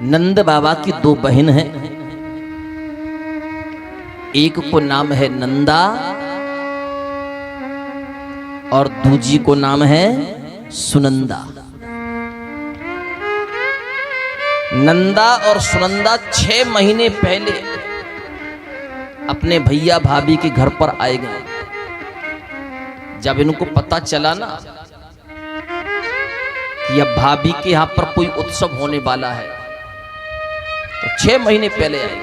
नंद बाबा की दो बहन हैं, एक को नाम है नंदा और दूजी को नाम है सुनंदा। नंदा और सुनंदा 6 महीने पहले अपने भैया भाभी के घर पर आए गए। जब इनको पता चला ना कि अब भाभी के यहां पर कोई उत्सव होने वाला है, तो 6 महीने पहले आए।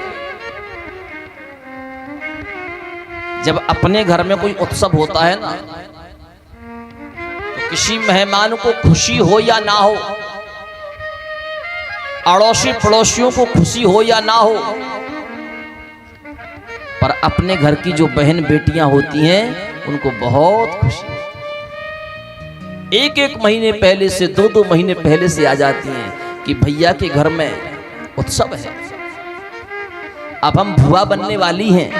जब अपने घर में कोई उत्सव होता है ना, तो किसी मेहमान को खुशी हो या ना हो, अड़ोसी पड़ोसियों को खुशी हो या ना हो, पर अपने घर की जो बहन बेटियां होती हैं उनको बहुत खुशी, एक महीने पहले से 2 महीने पहले से आ जाती हैं कि भैया के घर में उत्सव है, अब हम बुआ बनने वाली हैं,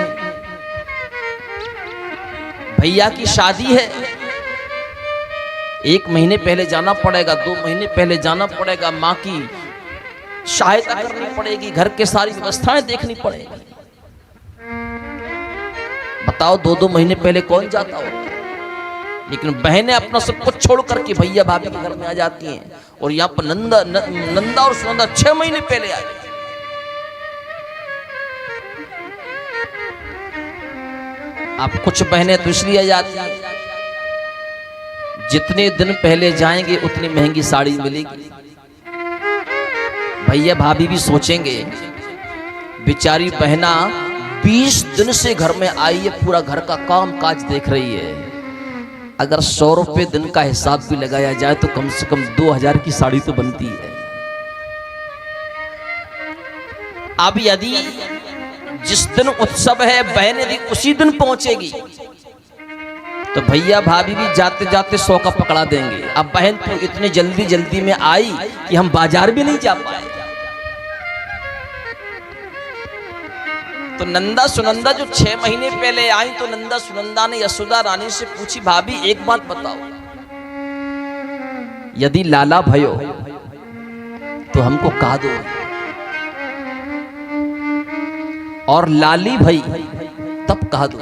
भैया की शादी है। 1 महीने पहले जाना पड़ेगा, 2 महीने पहले जाना पड़ेगा, माँ की सहायता करनी पड़ेगी, घर के सारी व्यवस्थाएं देखनी पड़ेगी। बताओ 2 महीने पहले कौन जाता हो? लेकिन बहनें अपना सब कुछ छोड़ करके भैया भाभी के घर में आ जाती हैं, और यहाँ पर नंदा और सुनंदा 6 महीने पहले आए। अब कुछ बहनें तो इसलिए आ जाती हैं, जितने दिन पहले जाएंगे उतनी महंगी साड़ी मिलेगी। भैया भाभी भी सोचेंगे बेचारी बहना 20 दिन से घर में आई है, पूरा घर का काम काज देख रही है, अगर 100 रुपए दिन का हिसाब भी लगाया जाए तो कम से कम 2000 की साड़ी तो बनती है। अब यदि जिस दिन उत्सव है बहन यदि उसी दिन पहुंचेगी तो भैया भाभी भी जाते जाते 100 का पकड़ा देंगे। अब बहन तो इतने जल्दी में आई कि हम बाजार भी नहीं जा पाए। तो नंदा सुनंदा जो 6 महीने पहले आई, तो नंदा सुनंदा ने यशोदा रानी से पूछी, भाभी एक बात बताओ, यदि लाला भयो तो हमको कहा दो, और लाली भई तब कहा दो।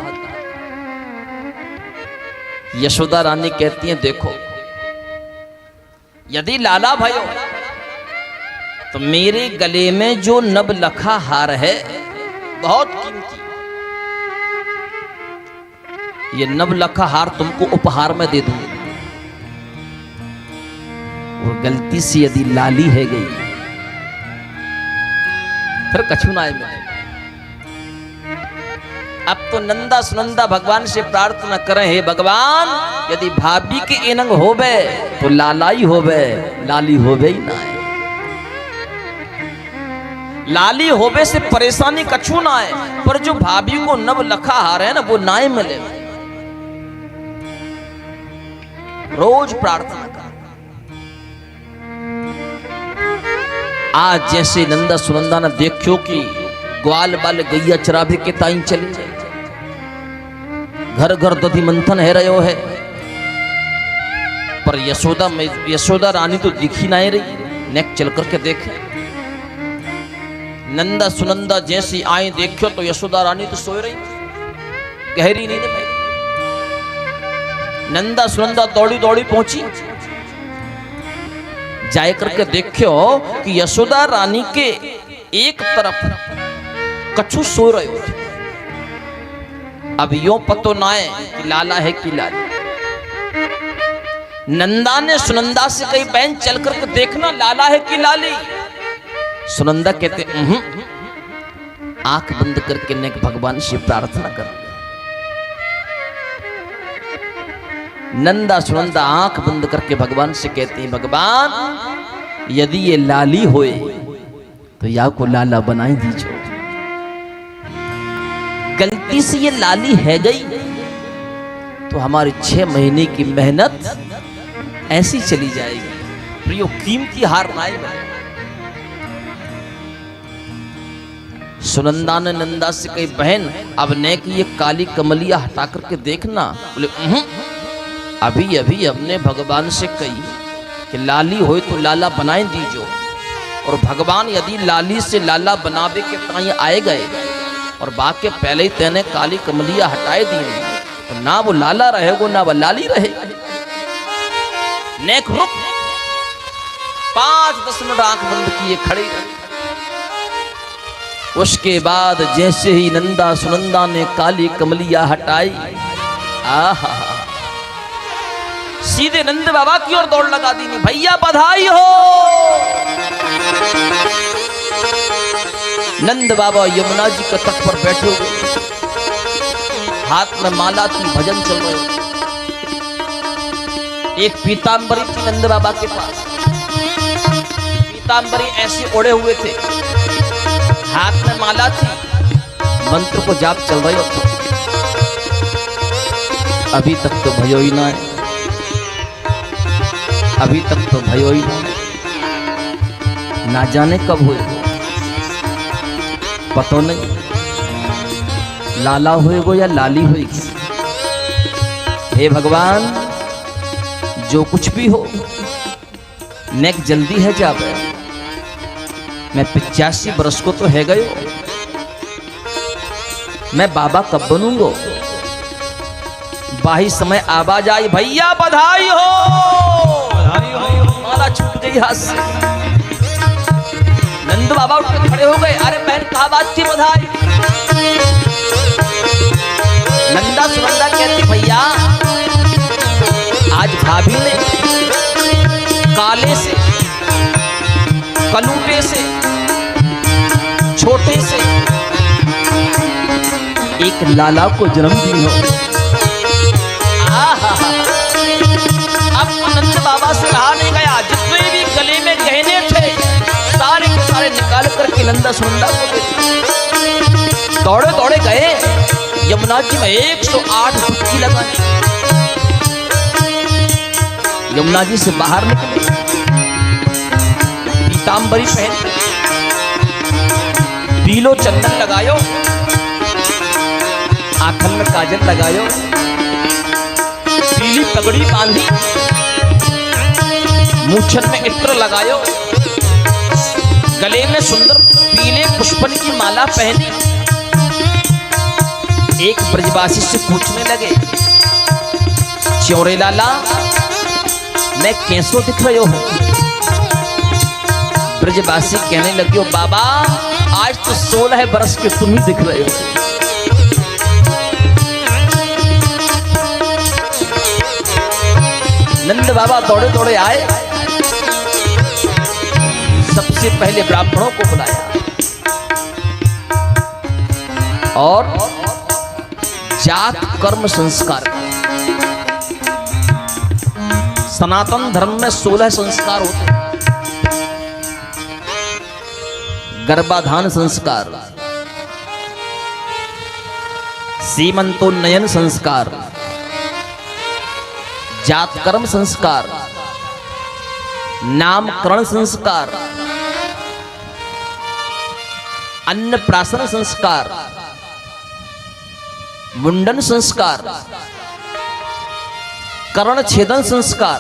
यशोदा रानी कहती हैं, देखो यदि लाला भयो तो मेरे गले में जो नवलखा हार है बहुत कीमती, ये नवलखा हार तुमको उपहार में दे दूंगी। और गलती से यदि लाली है गई फिर कछु ना आए। अब तो नंदा सुनंदा भगवान से प्रार्थना करें, हे भगवान यदि भाभी के एनंग होवे तो लालाई होवे, लाली होवे ही ना है। लाली होवे से परेशानी कछु ना है, पर जो भाभी को नवलखा हार है ना वो ना मिले। रोज प्रार्थना कर। आज जैसे नंदा सुनंदा ने देखो कि ग्वाल बाल गैया चराबे के ताई चले, घर घर दधी मंथन है रहो है, पर यशोदा रानी तो दिखी ना रही। नेक चल करके देखे, नंदा सुनंदा जैसी आई देखो तो यशोदा रानी तो सो रही गहरी नींद में। नंदा सुनंदा दौड़ी दौड़ी पहुंची, जाए करके देखो कि यशोदा रानी के एक तरफ कछु सो रहे हो। अब यो पतो ना है कि लाला है कि लाली। नंदा ने सुनंदा से कही, बहन चल करके देखना लाला है कि लाली। सुनंदा कहते आंख बंद करके नेक भगवान से प्रार्थना कर। नंदा सुनंदा आंख बंद करके भगवान से कहते हैं, भगवान यदि ये लाली होए तो या को लाला बनाई दीजिए। गलती से ये लाली है गई तो हमारी 6 महीने की मेहनत ऐसी चली जाएगी, प्रियो कीमती हार ना मिले। सुनंदा ने नंदा से कही, बहन अब ने कि ये काली कमलिया हटा करके देखना। बोले अभी अभी हमने भगवान से कही कि लाली हो तो लाला बनाए दीजो, और भगवान यदि लाली से लाला बनावे के ताई आए गए और बाके पहले ही तेने काली कमलिया हटाए दी तो ना वो लाला रहेगो ना वो लाली रहे। नेक रुक 5-10 मिनट आंख बंद किए खड़े रहे। उसके बाद जैसे ही नंदा सुनंदा ने काली कमलिया हटाई, आहा, सीधे नंद बाबा की ओर दौड़ लगा दी। भैया बधाई हो। नंद बाबा यमुना जी के तट पर बैठे हुए, हाथ में माला थी, भजन चल रहे। एक पीतांबरी थी नंद बाबा के पास। पीतांबरी ऐसे ओढ़े हुए थे, हाथ में माला थी, मंत्र को जाप चल रहे हो। अभी तक तो भयो ही ना है, अभी तक तो भयो ही ना जाने कब हुए, पता नहीं लाला होएगो या लाली होएगी। हे भगवान, जो कुछ भी हो नेक जल्दी है जावे। मैं 85 बरस को तो है गयो, मैं बाबा कब बनूंगो। बाही समय आवाज आई, भैया बधाई हो। माला छूट गई हाथ से। नंद बाबा उठ के खड़े हो गए। अरे बहन कहा बात थी बधाई। नंदा सुनंदा कहती, भैया आज भाभी ने काले से, कलूटे से, छोटे से एक लाला को जन्म दी हो। अब नंद बाबा से रहा नहीं गया। जितने भी गले में गहने थे सारे के सारे निकाल करके नंदा सुनंदा को दे। दौड़े दौड़े गए यमुना जी में 108 डुबकी लगाई। यमुना जी से बाहर निकले, पीतांबरी पहन, पीलो चंदन लगायो, आंखन में काजल लगायो, पीली पगड़ी बांधी, मूछन में इत्र लगायो, गले में सुंदर पीले पुष्पन की माला पहनी। एक ब्रजवासी से पूछने लगे, च्योरे लाला मैं कैसो दिख रहे हो। ब्रजवासी कहने लगे, बाबा आज तो 16 बरस के तुम ही दिख रहे हो। नंद बाबा दौड़े दौड़े आए, सबसे पहले ब्राह्मणों को बुलाया और जात कर्म संस्कार। सनातन धर्म में 16 संस्कार होते हैं। गर्भाधान संस्कार, सीमंतोन्नयन संस्कार, जातकर्म संस्कार, नामकरण संस्कार, अन्नप्राशन संस्कार, मुंडन संस्कार, कर्ण छेदन संस्कार,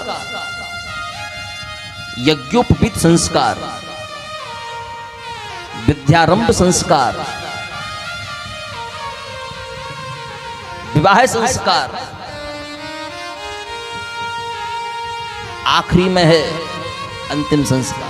यज्ञोपवीत संस्कार, विद्यारंभ संस्कार, विवाह संस्कार, आखिरी में है अंतिम संस्कार।